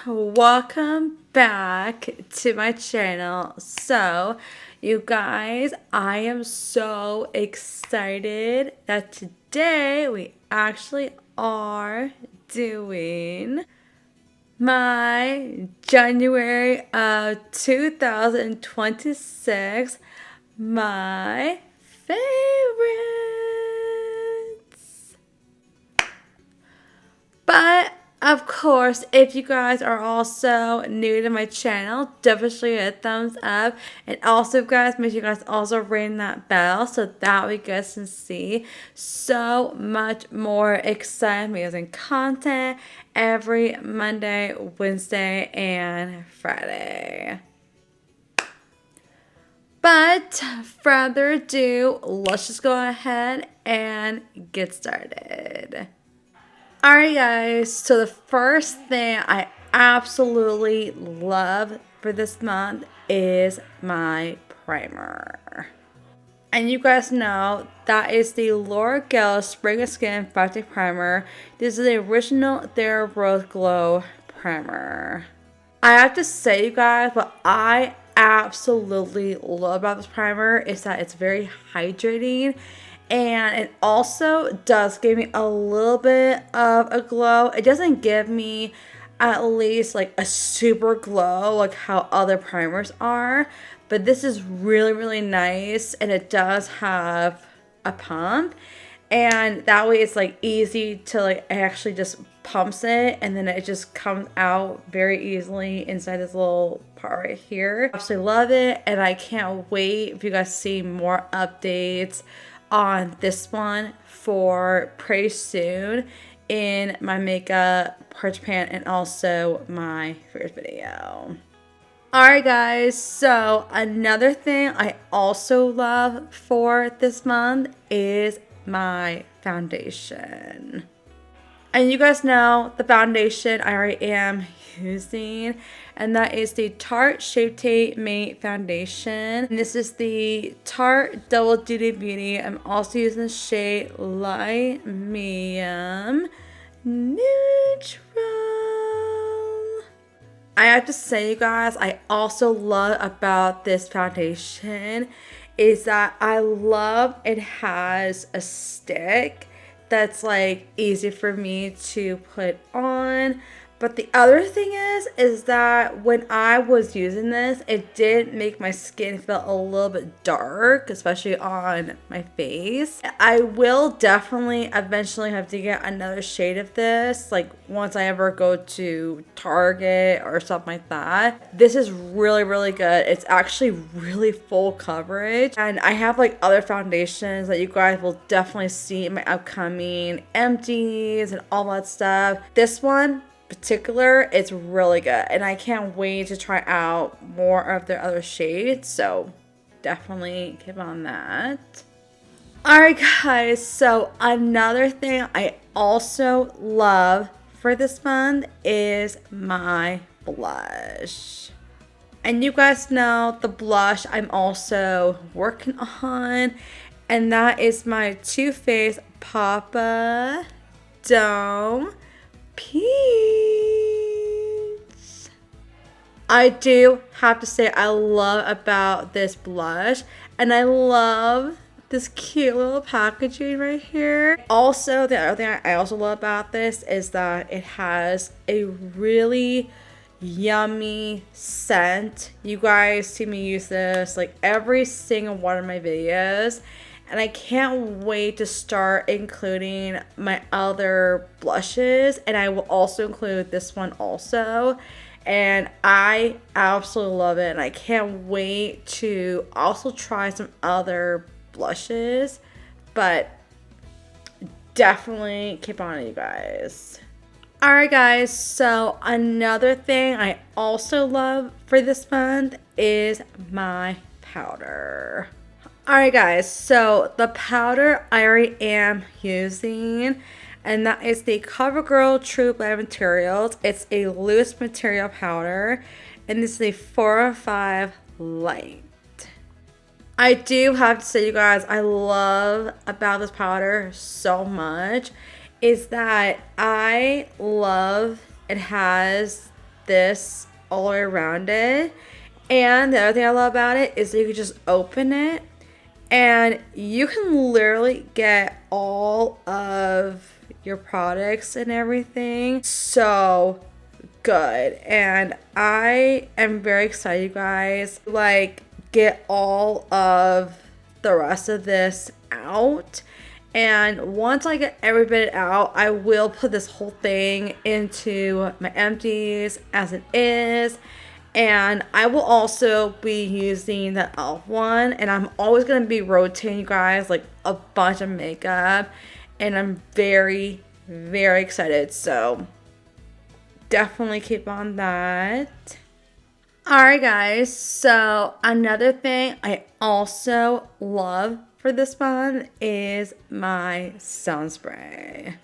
welcome back to my channel. So, you guys, I am so excited that today we actually are doing my January of 2026 my favorites. But of course, if you guys are also new to my channel, definitely hit a thumbs up. And also, guys, make sure you guys also ring that bell so that way you guys can see so much more exciting, amazing content every Monday, Wednesday, and Friday. But further ado, let's just go ahead and get started. Alright guys, so the first thing I absolutely love for this month is my primer. And you guys know that is the L'Oreal Spring Skin 5-Day Primer. This is the original Thera Rose Glow Primer. I have to say, you guys, what I absolutely love about this primer is that it's very hydrating. And it also does give me a little bit of a glow. It doesn't give me at least like a super glow like how other primers are. But this is really, really nice. And it does have a pump. And that way it's like easy to like actually just pumps it. And then it just comes out very easily inside this little part right here. I absolutely love it. And I can't wait if you guys see more updates on this one for pretty soon in my makeup purge pan and also my first video. Alright guys, so another thing I also love for this month is my foundation. And you guys know the foundation I already am using, and that is the Tarte Shape Tape Matte Foundation. And this is the Tarte Double Duty Beauty. I'm also using the shade Light Medium Neutral. I have to say, you guys, I also love about this foundation is that I love it has a stick that's like easy for me to put on. But the other thing is that when I was using this, it did make my skin feel a little bit dark, especially on my face. I will definitely eventually have to get another shade of this, like once I ever go to Target or something like that. This is really, really good. It's actually really full coverage. And I have like other foundations that you guys will definitely see in my upcoming empties and all that stuff. This one particular, it's really good, and I can't wait to try out more of their other shades, so definitely keep on that. Alright guys, so another thing I also love for this month is my blush. And you guys know the blush I'm also working on, and that is my Too Faced Papa Dome Peach. I do have to say I love about this blush, and I love this cute little packaging right here. Also, the other thing I also love about this is that it has a really yummy scent. You guys see me use this like every single one of my videos. And I can't wait to start including my other blushes. And I will also include this one also. And I absolutely love it. And I can't wait to also try some other blushes. But definitely keep on it, you guys. Alright guys, so another thing I also love for this month is my powder. Alright guys, so the powder I already am using, and that is the CoverGirl True Blend Materials. It's a loose material powder, and this is a 405 Light. I do have to say, you guys, I love about this powder so much is that I love it has this all the way around it. And the other thing I love about it is that you can just open it and you can literally get all of your products and everything. So good. And I am very excited, you guys. Like, get all of the rest of this out. And once I get every bit out, I will put this whole thing into my empties as it is. And I will also be using the e.l.f. one. And I'm always going to be rotating, you guys, like a bunch of makeup. And I'm very, very excited. So definitely keep on that. Alright guys, so another thing I also love for this one is my sun spray.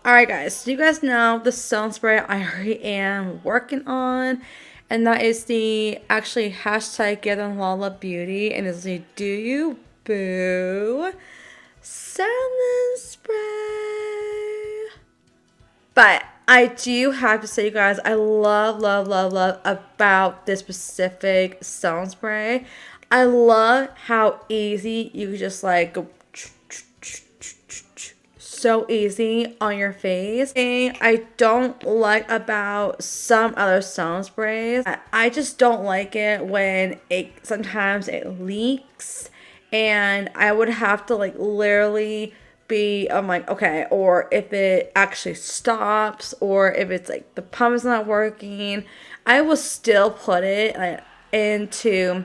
Alright guys, so you guys know the sun spray I already am working on, and that is the actually hashtag Get on Lala Beauty, and it's the Do You Boo Sun Spray. But I do have to say, you guys, I love about this specific sun spray. I love how easy you can just like go so easy on your face. And I don't like about some other sun sprays. I just don't like it when sometimes it leaks, and I would have to like literally I'm like, okay, or if it actually stops, or if it's like the pump is not working, I will still put it into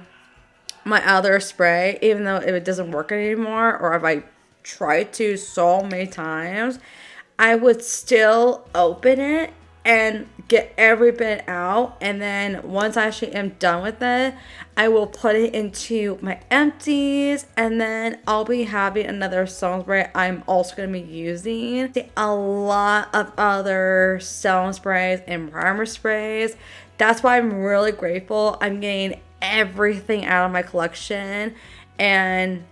my other spray, even though if it doesn't work anymore, or if I tried to so many times, I would still open it and get every bit out, and then once I actually am done with it, I will put it into my empties, and then I'll be having another sun spray I'm also going to be using. A lot of other sun sprays and primer sprays. That's why I'm really grateful I'm getting everything out of my collection. And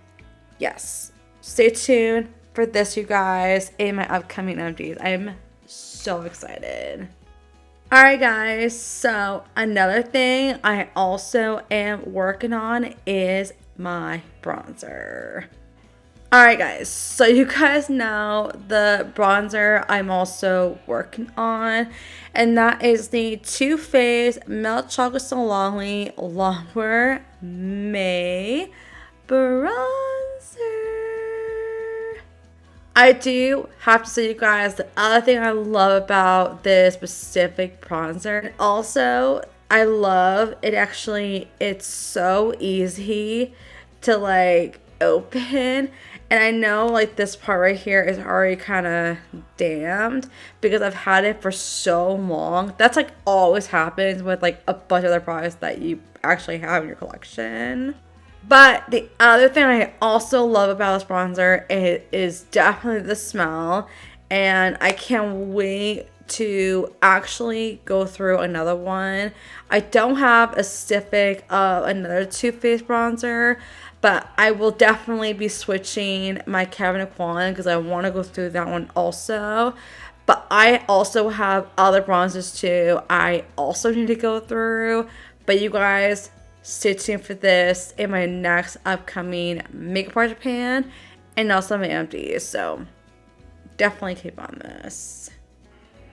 yes, stay tuned for this, you guys, in my upcoming empties. I'm so excited. Alright guys, so another thing I also am working on is my bronzer. Alright guys, so you guys know the bronzer I'm also working on, and that is the Too Faced Milk Chocolate Salami Longwear May Bronzer. I do have to say, you guys, the other thing I love about this specific bronzer, and also I love it, it's so easy to like open. And I know like this part right here is already kind of damned because I've had it for so long. That's like always happens with like a bunch of other products that you actually have in your collection. But the other thing I also love about this bronzer is definitely the smell. And I can't wait to actually go through another one. I don't have a specific another Too Faced bronzer, but I will definitely be switching my Kevyn Aucoin because I want to go through that one also. But I also have other bronzers too I also need to go through. But you guys, stay tuned for this in my next upcoming Makeup Project Pan and also my empties. So definitely keep on this.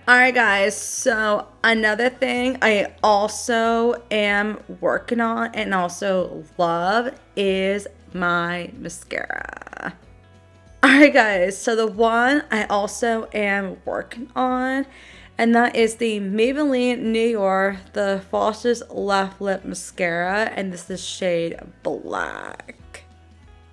Alright guys, so another thing I also am working on and also love is my mascara. Alright guys, so the one I also am working on, and that is the Maybelline New York, the Falsies Left Lip Mascara, and this is shade Black.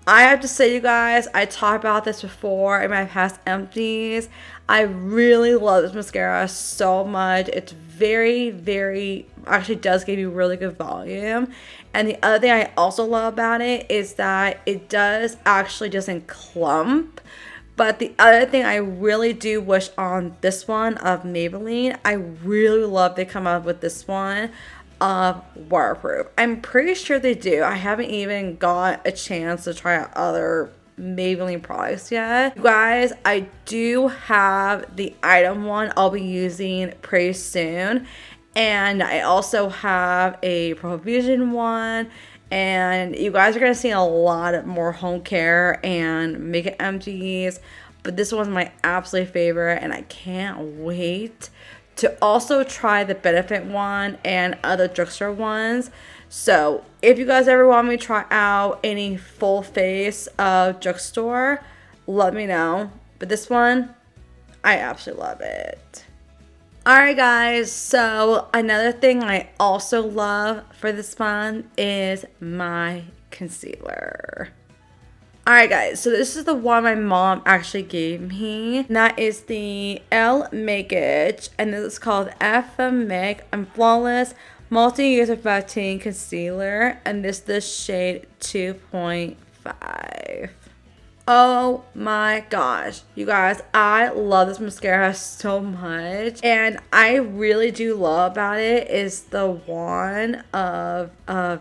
I have to say, you guys, I talked about this before in my past empties. I really love this mascara so much. It's very, actually does give you really good volume. And the other thing I also love about it is that it doesn't clump. But the other thing I really do wish on this one of Maybelline, I really love they come out with this one of waterproof. I'm pretty sure they do. I haven't even got a chance to try out other Maybelline products yet. You guys, I do have the item one I'll be using pretty soon. And I also have a Profusion one. And you guys are going to see a lot more home care and makeup empties. But this one's my absolute favorite. And I can't wait to also try the Benefit one and other drugstore ones. So if you guys ever want me to try out any full face of drugstore, let me know. But this one, I absolutely love it. Alright guys, so another thing I also love for this month is my concealer. Alright guys, so this is the one my mom actually gave me. And that is the Elle Make-It, and this is called Make and Flawless Multi-Use Perfecting Concealer, and this is the shade 2.5. Oh my gosh, you guys, I love this mascara so much. And I really do love about it is the wand of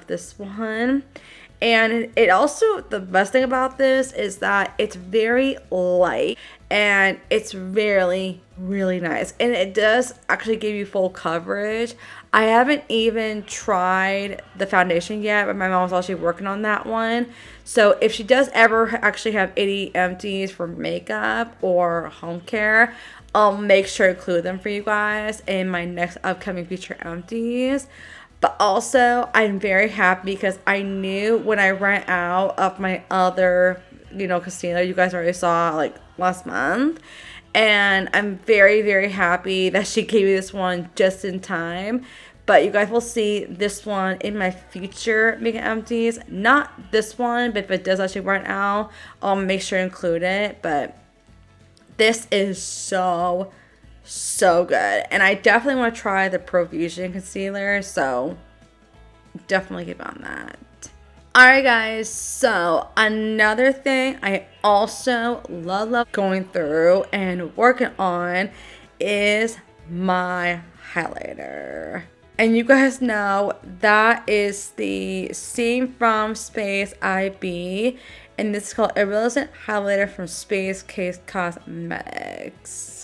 this one. And it also, the best thing about this is that it's very light and it's really, really nice. And it does actually give you full coverage. I haven't even tried the foundation yet, but my mom's actually working on that one. So if she does ever actually have any empties for makeup or home care, I'll make sure to include them for you guys in my next upcoming future empties. But also, I'm very happy because I knew when I ran out of my other, concealer, you guys already saw like last month. And I'm very, very happy that she gave me this one just in time. But you guys will see this one in my future makeup empties. Not this one, but if it does actually run out, I'll make sure to include it. But this is so good, and I definitely want to try the Profusion concealer, so definitely keep on that. Alright guys, so another thing I also love going through and working on is my highlighter. And you guys know that is the Seam from Space IB, and this is called Iridescent Highlighter from Space Case Cosmetics.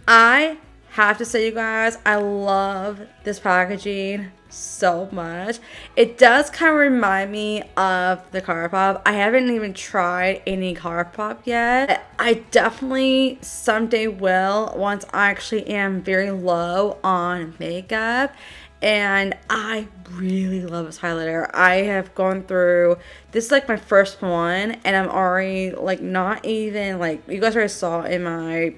I have to say, you guys, I love this packaging so much. It does kind of remind me of the ColourPop. I haven't even tried any ColourPop yet. I definitely someday will once I actually am very low on makeup. And I really love this highlighter. I have gone through, this is like my first one, and I'm already like not even like, you guys already saw in my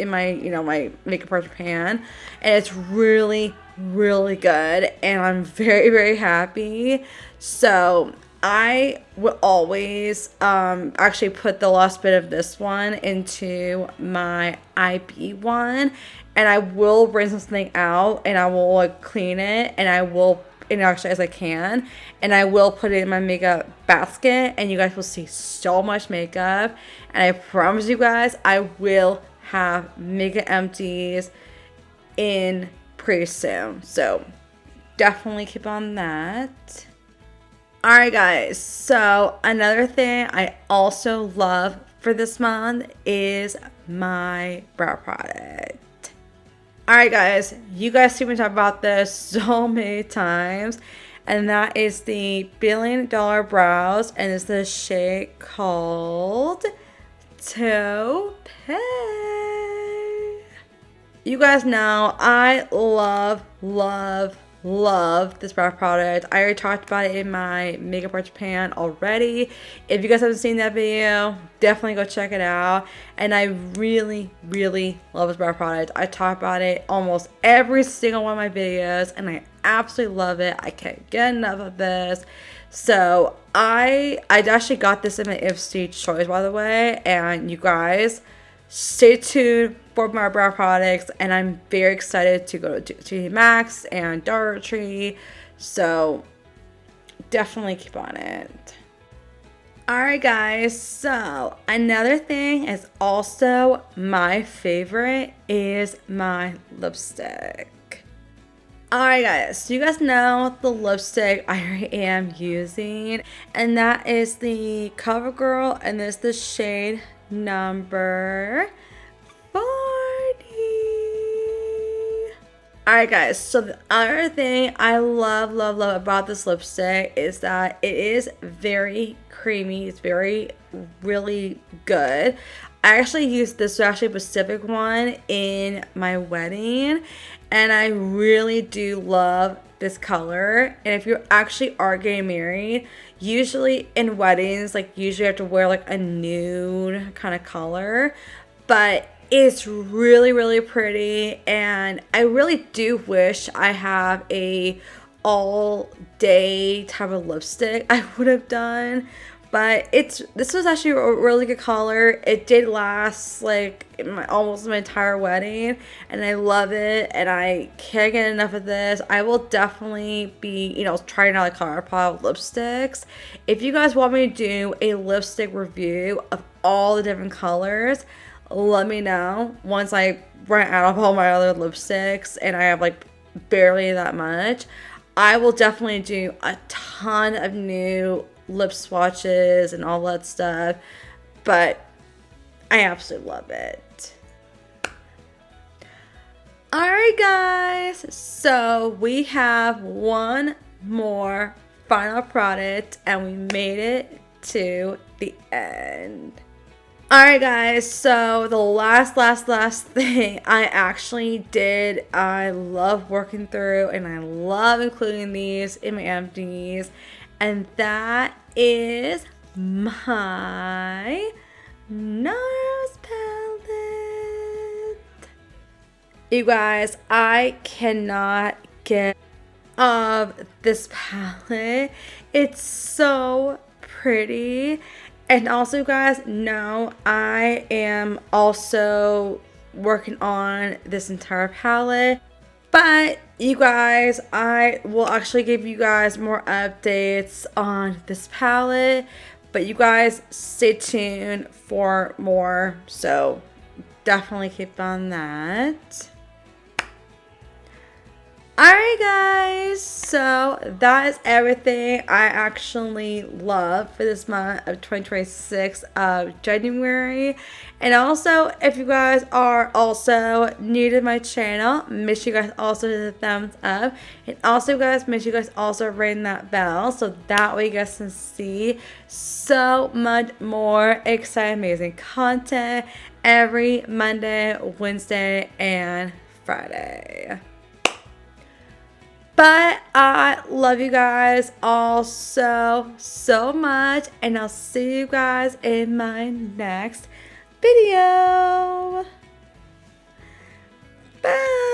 my makeup brush pan, and it's really good, and I'm very, very happy. So I will always actually put the last bit of this one into my IB one, and I will rinse something out, and I will like clean it, and I will, and actually as I can, and I will put it in my makeup basket, and you guys will see so much makeup. And I promise you guys, I will have makeup empties in pretty soon, so definitely keep on that. Alright guys, so another thing I also love for this month is my brow product. Alright guys, you guys see me talk about this so many times, and that is the $1 Billion Brows, and it's the shade called Taupe. You guys know I love this brow product. I already talked about it in my makeup brush pan already. If you guys haven't seen that video, definitely go check it out. And I really love this brow product. I talk about it almost every single one of my videos, and I absolutely love it. I can't get enough of this. So I actually got this in my Ipsy choice, by the way, and you guys stay tuned for my brow products, and I'm very excited to go to TJ Maxx and Dollar Tree, so definitely keep on it. Alright guys, so another thing is also my favorite is my lipstick. Alright guys, so you guys know the lipstick I am using, and that is the CoverGirl, and this is the shade number 40. Alright guys, so the other thing I love about this lipstick is that it is very creamy. It's very, really good. I actually used this actually Pacific one in my wedding, and I really do love this color. And if you actually are getting married, usually in weddings, like usually you have to wear like a nude kind of color, but it's really pretty, and I really do wish I have a all day type of lipstick I would have done. But this was actually a really good color. It did last like almost my entire wedding, and I love it, and I can't get enough of this. I will definitely be, trying out like ColourPop lipsticks. If you guys want me to do a lipstick review of all the different colors, let me know once I run out of all my other lipsticks and I have like barely that much. I will definitely do a ton of new lip swatches and all that stuff, but I absolutely love it. Alright guys, so we have one more final product and we made it to the end. Alright guys, so the last thing I actually did, I love working through and I love including these in my empties, and that is my nose palette. You guys, I cannot get of this palette. It's so pretty. And also, you guys, know I am also working on this entire palette. But you guys, I will actually give you guys more updates on this palette. But you guys, stay tuned for more. So definitely keep on that. Alright guys, so that is everything I actually love for this month of 2026 of January. And also, if you guys are also new to my channel, make sure you guys also hit the thumbs up. And also guys, make sure you guys also ring that bell so that way you guys can see so much more exciting, amazing content every Monday, Wednesday, and Friday. But I love you guys all so much, and I'll see you guys in my next video. Bye.